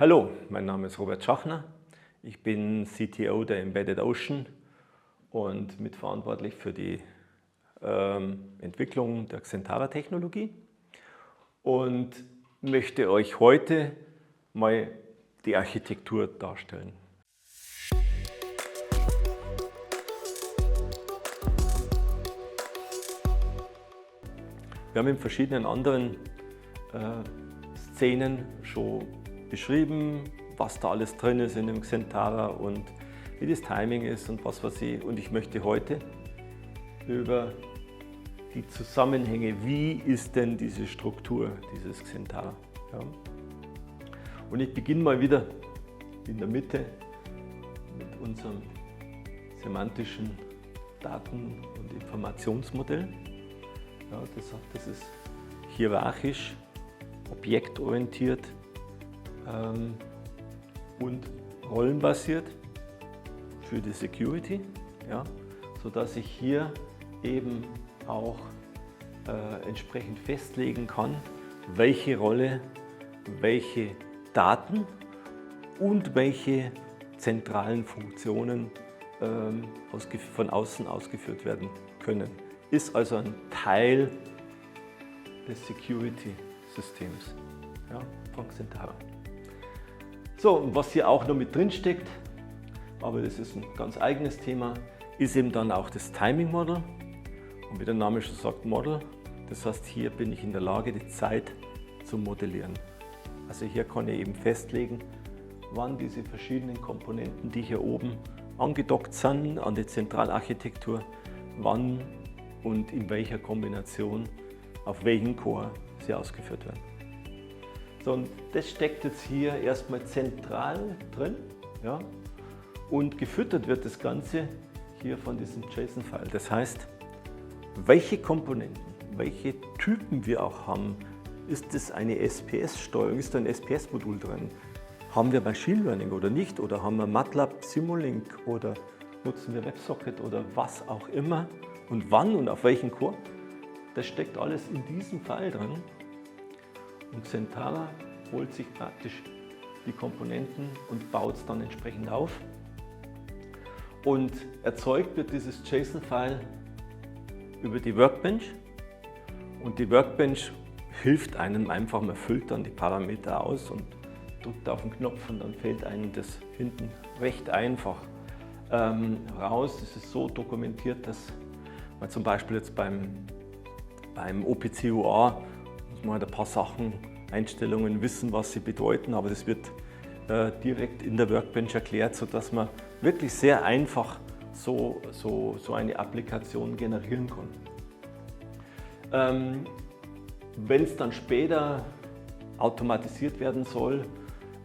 Hallo, mein Name ist Robert Schachner. Ich bin CTO der Embedded Ocean und mitverantwortlich für die Entwicklung der Xentara-Technologie und möchte euch heute mal die Architektur darstellen. Wir haben in verschiedenen anderen Szenen schon beschrieben, was da alles drin ist in dem Xentara und wie das Timing ist und und ich möchte heute über die Zusammenhänge, wie ist denn diese Struktur dieses Xentara. Ja. Und ich beginne mal wieder in der Mitte mit unserem semantischen Daten- und Informationsmodell. Ja, das ist hierarchisch, objektorientiert und rollenbasiert für die Security, ja, sodass ich hier eben auch entsprechend festlegen kann, welche Rolle, welche Daten und welche zentralen Funktionen von außen ausgeführt werden können. Ist also ein Teil des Security-Systems, ja, von Xentara. So, und was hier auch noch mit drin steckt, aber das ist ein ganz eigenes Thema, ist eben dann auch das Timing Model. Und wie der Name schon sagt, Model. Das heißt, hier bin ich in der Lage, die Zeit zu modellieren. Also hier kann ich eben festlegen, wann diese verschiedenen Komponenten, die hier oben angedockt sind an die Zentralarchitektur, wann und in welcher Kombination, auf welchen Core sie ausgeführt werden. So, und das steckt jetzt hier erstmal zentral drin, ja, und gefüttert wird das Ganze hier von diesem JSON-File. Das heißt, welche Komponenten, welche Typen wir auch haben, ist das eine SPS-Steuerung, ist da ein SPS-Modul drin? Haben wir Machine Learning oder nicht? Oder haben wir MATLAB Simulink oder nutzen wir WebSocket oder was auch immer? Und wann und auf welchen Core? Das steckt alles in diesem File drin. Und Xentara holt sich praktisch die Komponenten und baut es dann entsprechend auf. Und erzeugt wird dieses JSON-File über die Workbench. Und die Workbench hilft einem einfach, man füllt dann die Parameter aus und drückt auf den Knopf und dann fällt einem das hinten recht einfach raus. Es ist so dokumentiert, dass man zum Beispiel jetzt beim OPC-UA muss man halt ein paar Sachen, Einstellungen wissen, was sie bedeuten, aber das wird direkt in der Workbench erklärt, sodass man wirklich sehr einfach so eine Applikation generieren kann. Wenn es dann später automatisiert werden soll,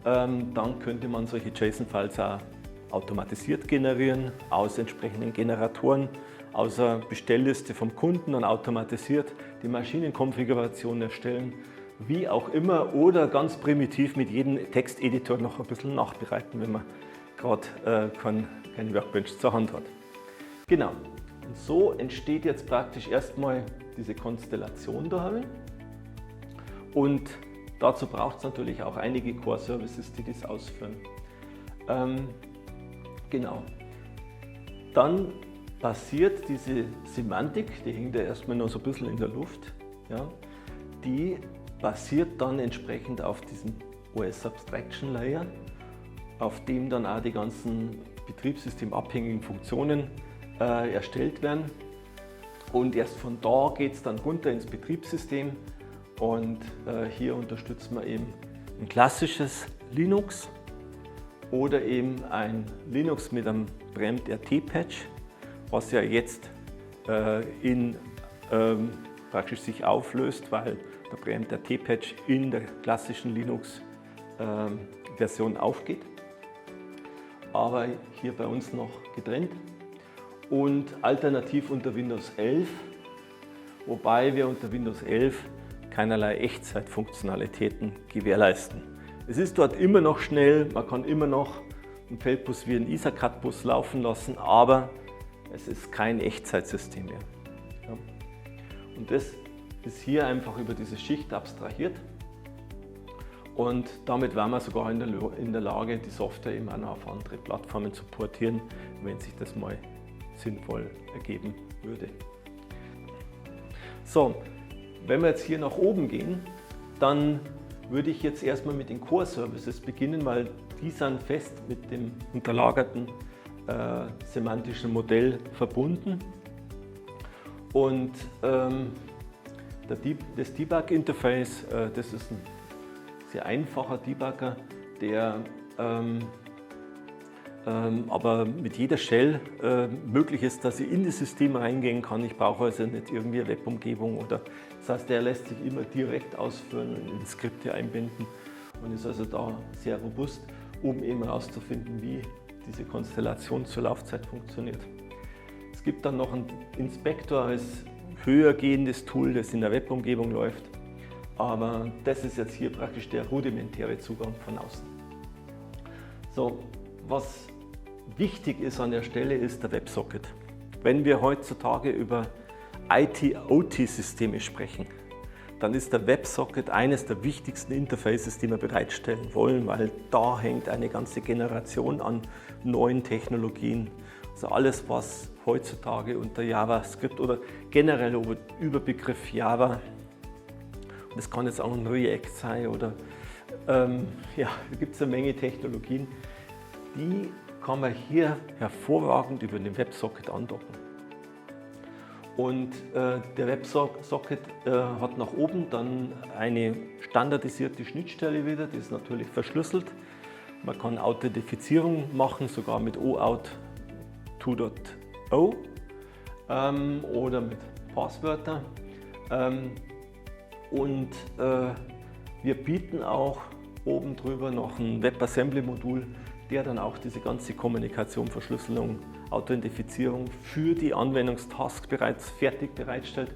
dann könnte man solche JSON-Files auch automatisiert generieren, aus entsprechenden Generatoren, aus einer Bestellliste vom Kunden dann automatisiert die Maschinenkonfiguration erstellen, wie auch immer, oder ganz primitiv mit jedem Texteditor noch ein bisschen nachbereiten, wenn man gerade keine Workbench zur Hand hat. Genau, und so entsteht jetzt praktisch erstmal diese Konstellation daheim. Und dazu braucht es natürlich auch einige Core Services, die das ausführen. Genau. Dann passiert diese Semantik, die hängt ja erstmal noch so ein bisschen in der Luft, ja, die basiert dann entsprechend auf diesem OS Abstraction Layer, auf dem dann auch die ganzen betriebssystemabhängigen Funktionen erstellt werden. Und erst von da geht es dann runter ins Betriebssystem. Und hier unterstützen wir eben ein klassisches Linux oder eben ein Linux mit einem BREMT-RT-Patch, was ja jetzt praktisch sich auflöst, weil der BREMT-RT-Patch in der klassischen Linux-Version aufgeht, aber hier bei uns noch getrennt und alternativ unter Windows 11, wobei wir unter Windows 11 keinerlei Echtzeitfunktionalitäten gewährleisten. Es ist dort immer noch schnell, man kann immer noch einen Feldbus wie einen ISACAT-Bus laufen lassen, aber es ist kein Echtzeitsystem mehr. Ja. Und das ist hier einfach über diese Schicht abstrahiert Und damit wären wir sogar in der Lage, die Software eben auch noch auf andere Plattformen zu portieren, wenn sich das mal sinnvoll ergeben würde. So, wenn wir jetzt hier nach oben gehen, dann würde ich jetzt erstmal mit den Core Services beginnen, weil die sind fest mit dem unterlagerten semantischen Modell verbunden. Und das Debug-Interface, das ist ein sehr einfacher Debugger, der aber mit jeder Shell möglich ist, dass ich in das System reingehen kann. Ich brauche also nicht irgendwie eine Webumgebung oder das heißt, der lässt sich immer direkt ausführen und in Skripte einbinden und ist also da sehr robust, um eben herauszufinden, wie diese Konstellation zur Laufzeit funktioniert. Es gibt dann noch einen Inspektor als höher gehendes Tool, das in der Webumgebung läuft, aber das ist jetzt hier praktisch der rudimentäre Zugang von außen. So, was wichtig ist an der Stelle, ist der WebSocket. Wenn wir heutzutage über IT-OT-Systeme sprechen, dann ist der WebSocket eines der wichtigsten Interfaces, die wir bereitstellen wollen, weil da hängt eine ganze Generation an neuen Technologien. Also alles, was heutzutage unter JavaScript oder generell über Überbegriff Java, das kann jetzt auch ein React sein oder ja, da gibt es eine Menge Technologien, die kann man hier hervorragend über den WebSocket andocken. Und der WebSocket hat nach oben dann eine standardisierte Schnittstelle wieder, die ist natürlich verschlüsselt. Man kann Authentifizierung machen, sogar mit OAuth 2.0 oder mit Passwörtern. Und wir bieten auch oben drüber noch ein WebAssembly-Modul, der dann auch diese ganze Kommunikation, Verschlüsselung, Authentifizierung für die Anwendungstasks bereits fertig bereitstellt,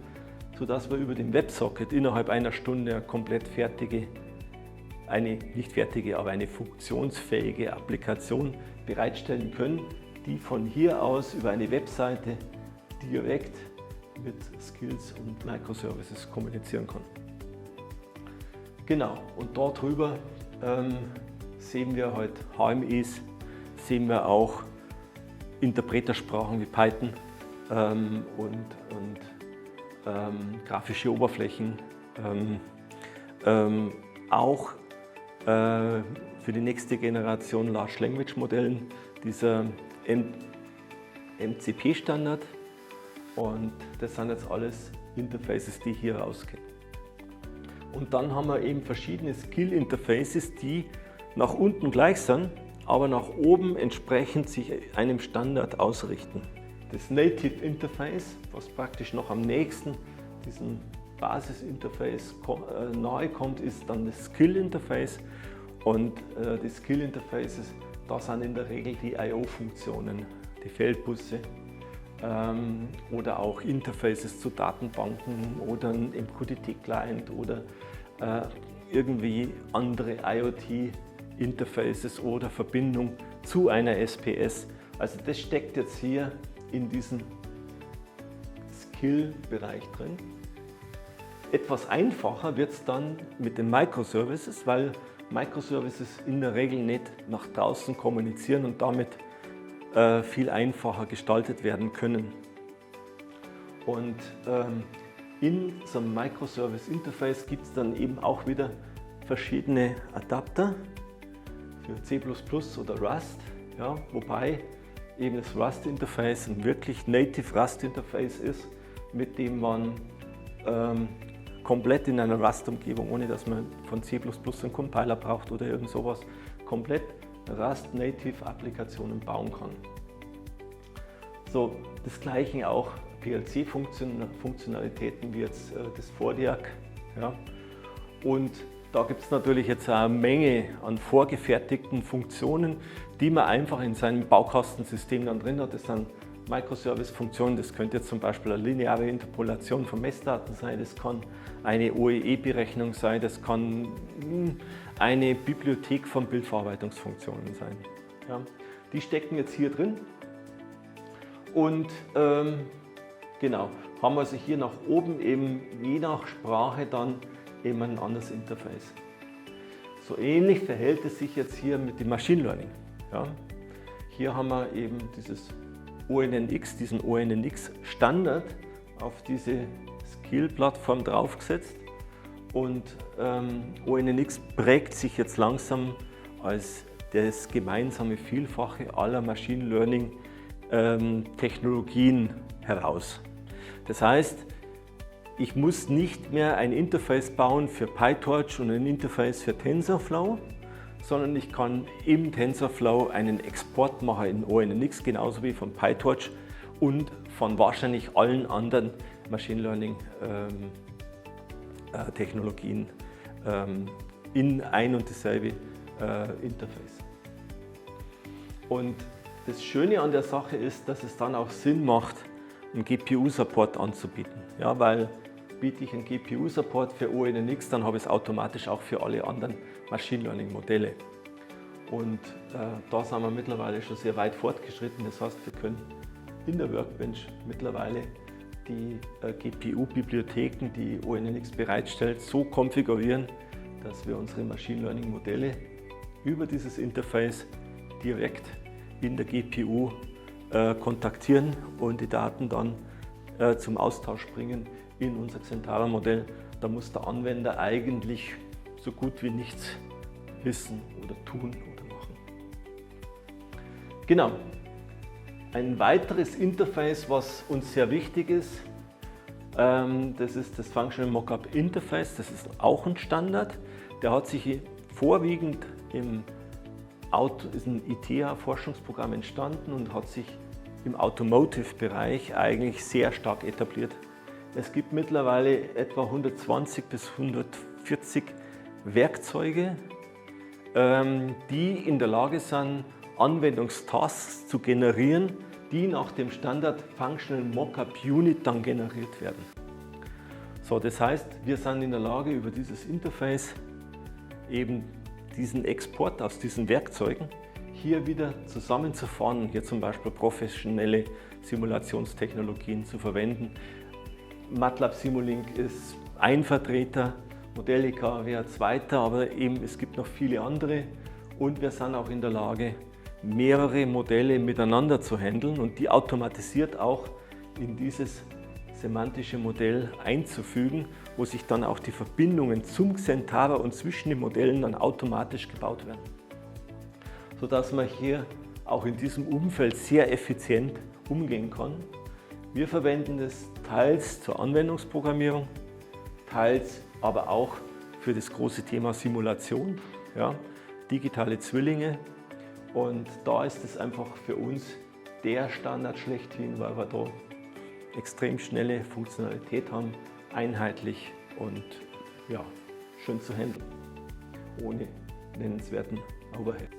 sodass wir über den WebSocket innerhalb einer Stunde eine komplett fertige, eine funktionsfähige Applikation bereitstellen können, die von hier aus über eine Webseite direkt mit Skills und Microservices kommunizieren kann. Genau, und dort drüber sehen wir halt HMIs, sehen wir auch Interpretersprachen wie Python und grafische Oberflächen. Auch für die nächste Generation Large Language Modellen dieser MCP-Standard. Und das sind jetzt alles Interfaces, die hier rausgehen. Und dann haben wir eben verschiedene Skill-Interfaces, die nach unten gleich sind, aber nach oben entsprechend sich einem Standard ausrichten. Das Native Interface, was praktisch noch am nächsten diesem Basis-Interface nahe kommt, ist dann das Skill-Interface. Und die Skill-Interfaces, da sind in der Regel die I/O-Funktionen, die Feldbusse oder auch Interfaces zu Datenbanken oder ein MQTT-Client oder irgendwie andere IoT-Interfaces oder Verbindung zu einer SPS. Also das steckt jetzt hier in diesem Skill-Bereich drin. Etwas einfacher wird es dann mit den Microservices, weil Microservices in der Regel nicht nach draußen kommunizieren und damit viel einfacher gestaltet werden können. Und in so einem Microservice-Interface gibt es dann eben auch wieder verschiedene Adapter für C++ oder Rust, ja, wobei eben das Rust-Interface ein wirklich native Rust-Interface ist, mit dem man komplett in einer Rust-Umgebung, ohne dass man von C++ einen Compiler braucht oder irgend sowas, komplett Rust-Native-Applikationen bauen kann. So, das gleiche auch PLC-Funktionalitäten wie jetzt das Fordiaq. Ja. Und da gibt es natürlich jetzt eine Menge an vorgefertigten Funktionen, die man einfach in seinem Baukastensystem dann drin hat. Das sind Microservice-Funktionen, das könnte jetzt zum Beispiel eine lineare Interpolation von Messdaten sein, das kann eine OEE-Berechnung sein, das kann eine Bibliothek von Bildverarbeitungsfunktionen sein. Ja. Die stecken jetzt hier drin und genau, haben also hier nach oben eben je nach Sprache dann eben ein anderes Interface. So ähnlich verhält es sich jetzt hier mit dem Machine Learning. Ja. Hier haben wir eben dieses ONNX, diesen ONNX-Standard auf diese Skill-Plattform draufgesetzt. Und ONNX prägt sich jetzt langsam als das gemeinsame Vielfache aller Machine Learning Technologien heraus. Das heißt, ich muss nicht mehr ein Interface bauen für PyTorch und ein Interface für TensorFlow, sondern ich kann im TensorFlow einen Export machen in ONNX, genauso wie von PyTorch und von wahrscheinlich allen anderen Machine Learning Technologien in ein und dasselbe Interface. Und das Schöne an der Sache ist, dass es dann auch Sinn macht, einen GPU-Support anzubieten. Ja, weil biete ich einen GPU-Support für ONNX, dann habe ich es automatisch auch für alle anderen Machine Learning-Modelle. Und da sind wir mittlerweile schon sehr weit fortgeschritten. Das heißt, wir können in der Workbench mittlerweile die GPU-Bibliotheken, die ONNX bereitstellt, so konfigurieren, dass wir unsere Machine Learning-Modelle über dieses Interface direkt in der GPU kontaktieren und die Daten dann zum Austausch bringen in unser Xentara-Modell. Da muss der Anwender eigentlich so gut wie nichts wissen oder tun oder machen. Genau. Ein weiteres Interface, was uns sehr wichtig ist, das ist das Functional Mockup Interface. Das ist auch ein Standard. Der hat sich vorwiegend ist ein ITEA-Forschungsprogramm entstanden und hat sich im Automotive-Bereich eigentlich sehr stark etabliert. Es gibt mittlerweile etwa 120 bis 140 Werkzeuge, die in der Lage sind, Anwendungstasks zu generieren, die nach dem Standard Functional Mockup Unit dann generiert werden. So, das heißt, wir sind in der Lage, über dieses Interface eben diesen Export aus diesen Werkzeugen hier wieder zusammenzufahren, hier zum Beispiel professionelle Simulationstechnologien zu verwenden. MATLAB Simulink ist ein Vertreter, Modelica wäre ein zweiter, aber eben es gibt noch viele andere und wir sind auch in der Lage, mehrere Modelle miteinander zu handeln und die automatisiert auch in dieses semantische Modell einzufügen, wo sich dann auch die Verbindungen zum Xentara und zwischen den Modellen dann automatisch gebaut werden. Sodass man hier auch in diesem Umfeld sehr effizient umgehen kann. Wir verwenden das teils zur Anwendungsprogrammierung, teils aber auch für das große Thema Simulation, ja, digitale Zwillinge. Und da ist es einfach für uns der Standard schlechthin, weil wir da extrem schnelle Funktionalität haben, einheitlich und ja, schön zu handeln, ohne nennenswerten Overhead.